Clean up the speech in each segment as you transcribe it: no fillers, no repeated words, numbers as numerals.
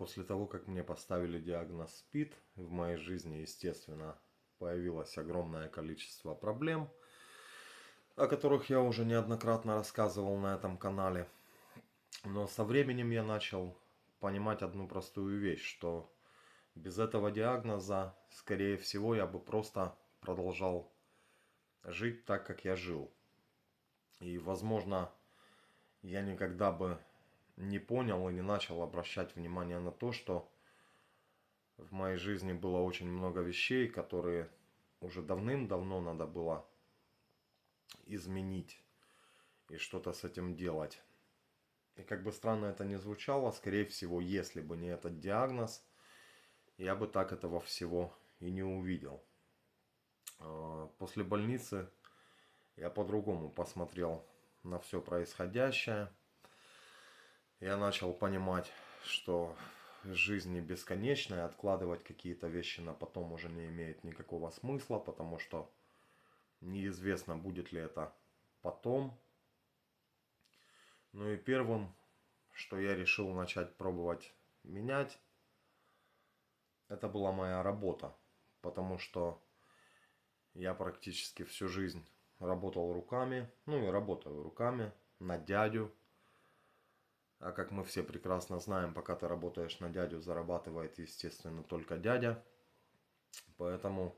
После того, как мне поставили диагноз СПИД, в моей жизни, естественно, появилось огромное количество проблем, о которых я уже неоднократно рассказывал на этом канале. Но со временем я начал понимать одну простую вещь, что без этого диагноза, скорее всего, я бы просто продолжал жить так, как я жил. И, возможно, я никогда бы не понял и не начал обращать внимание на то, что в моей жизни было очень много вещей, которые уже давным-давно надо было изменить и что-то с этим делать. И как бы странно это ни звучало, скорее всего, если бы не этот диагноз, я бы так этого всего и не увидел. После больницы я по-другому посмотрел на все происходящее. Я начал понимать, что жизнь не бесконечная, откладывать какие-то вещи на потом уже не имеет никакого смысла, потому что неизвестно, будет ли это потом. Ну и первым, что я решил начать пробовать менять, это была моя работа. Потому что я практически всю жизнь работал руками, ну и работаю руками, на дядю. А как мы все прекрасно знаем, пока ты работаешь на дядю, зарабатывает, естественно, только дядя. Поэтому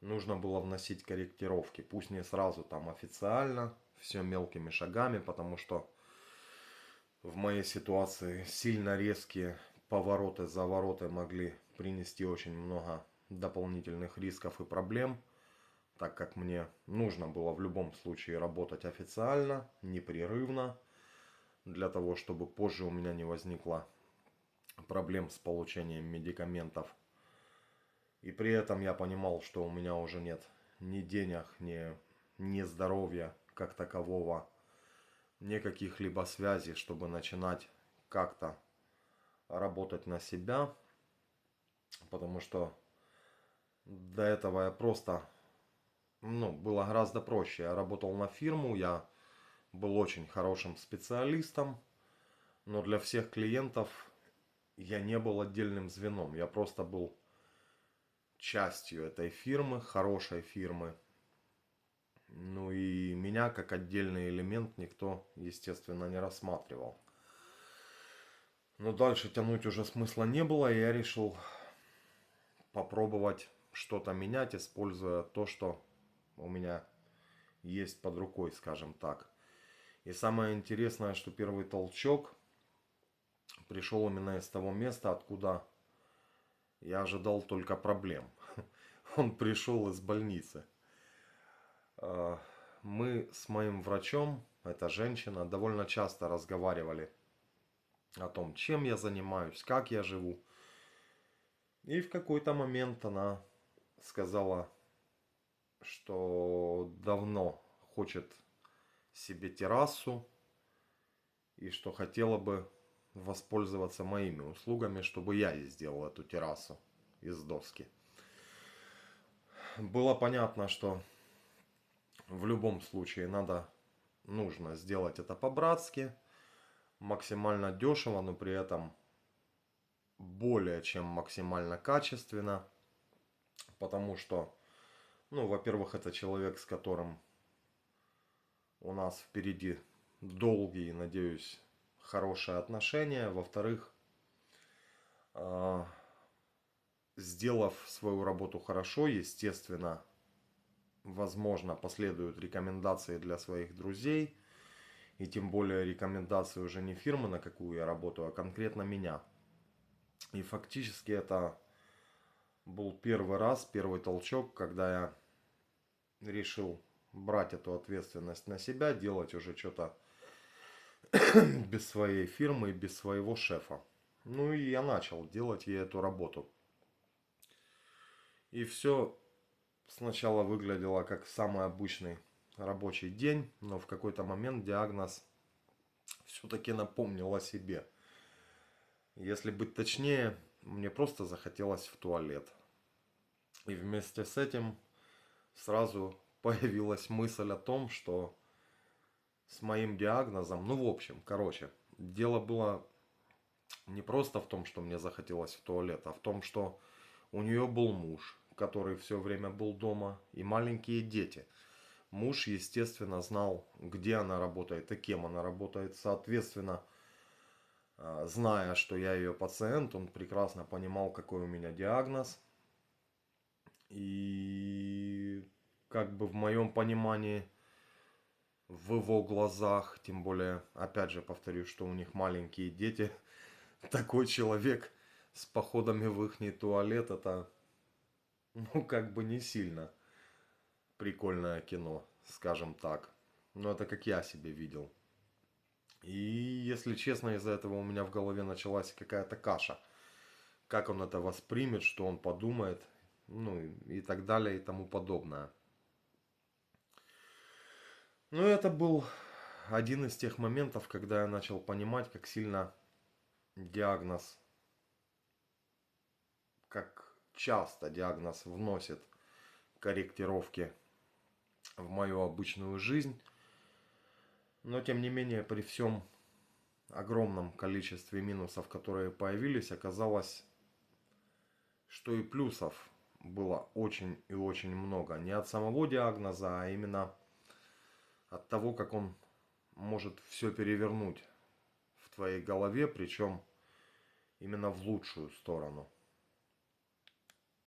нужно было вносить корректировки. Пусть не сразу там официально, все мелкими шагами, потому что в моей ситуации сильно резкие повороты, завороты могли принести очень много дополнительных рисков и проблем, так как мне нужно было в любом случае работать официально, непрерывно, для того, чтобы позже у меня не возникло проблем с получением медикаментов. И при этом я понимал, что у меня уже нет ни денег, ни здоровья как такового, ни каких-либо связей, чтобы начинать как-то работать на себя. Потому что до этого я просто, было гораздо проще. Я работал на фирму, я был очень хорошим специалистом, но для всех клиентов я не был отдельным звеном. Я просто был частью этой фирмы, хорошей фирмы. Ну и меня как отдельный элемент никто, естественно, не рассматривал. Но дальше тянуть уже смысла не было, и я решил попробовать что-то менять, используя то, что у меня есть под рукой, скажем так. И самое интересное, что первый толчок пришел именно из того места, откуда я ожидал только проблем. Он пришел из больницы. Мы с моим врачом, эта женщина, довольно часто разговаривали о том, чем я занимаюсь, как я живу. И в какой-то момент она сказала, что давно хочет себе террасу и что хотела бы воспользоваться моими услугами, чтобы я ей сделал эту террасу из доски. Было понятно, что в любом случае нужно сделать это по-братски, максимально дешево, но при этом более чем максимально качественно, потому что, во-первых, это человек, с которым у нас впереди долгие, надеюсь, хорошие отношения. Во-вторых, сделав свою работу хорошо, естественно, возможно, последуют рекомендации для своих друзей. И тем более рекомендации уже не фирмы, на какую я работаю, а конкретно меня. И фактически это был первый раз, первый толчок, когда я решил брать эту ответственность на себя, делать уже что-то без своей фирмы и без своего шефа. Ну и я начал делать ей эту работу. И все сначала выглядело как самый обычный рабочий день, но в какой-то момент диагноз все-таки напомнил о себе. Если быть точнее, мне просто захотелось в туалет. И вместе с этим сразу появилась мысль о том, что с моим диагнозом, в общем, дело было Не просто в том, что мне захотелось в туалет, а в том, что у нее был муж, который все время был дома, и маленькие дети. Муж, естественно, знал, где она работает и кем она работает. Соответственно, зная, что я ее пациент, он прекрасно понимал, какой у меня диагноз. И как бы в моем понимании, в его глазах, тем более, опять же повторюсь, что у них маленькие дети, такой человек с походами в ихний туалет, это, ну, как бы не сильно прикольное кино, скажем так. Но это как я себе видел. И, если честно, из-за этого у меня в голове началась какая-то каша. Как он это воспримет, что он подумает, ну и так далее и тому подобное. Ну, это был один из тех моментов, когда я начал понимать, как сильно диагноз, как часто диагноз вносит корректировки в мою обычную жизнь. Но, тем не менее, при всем огромном количестве минусов, которые появились, оказалось, что и плюсов было очень и очень много. Не от самого диагноза, а именно от того, как он может все перевернуть в твоей голове, причем именно в лучшую сторону.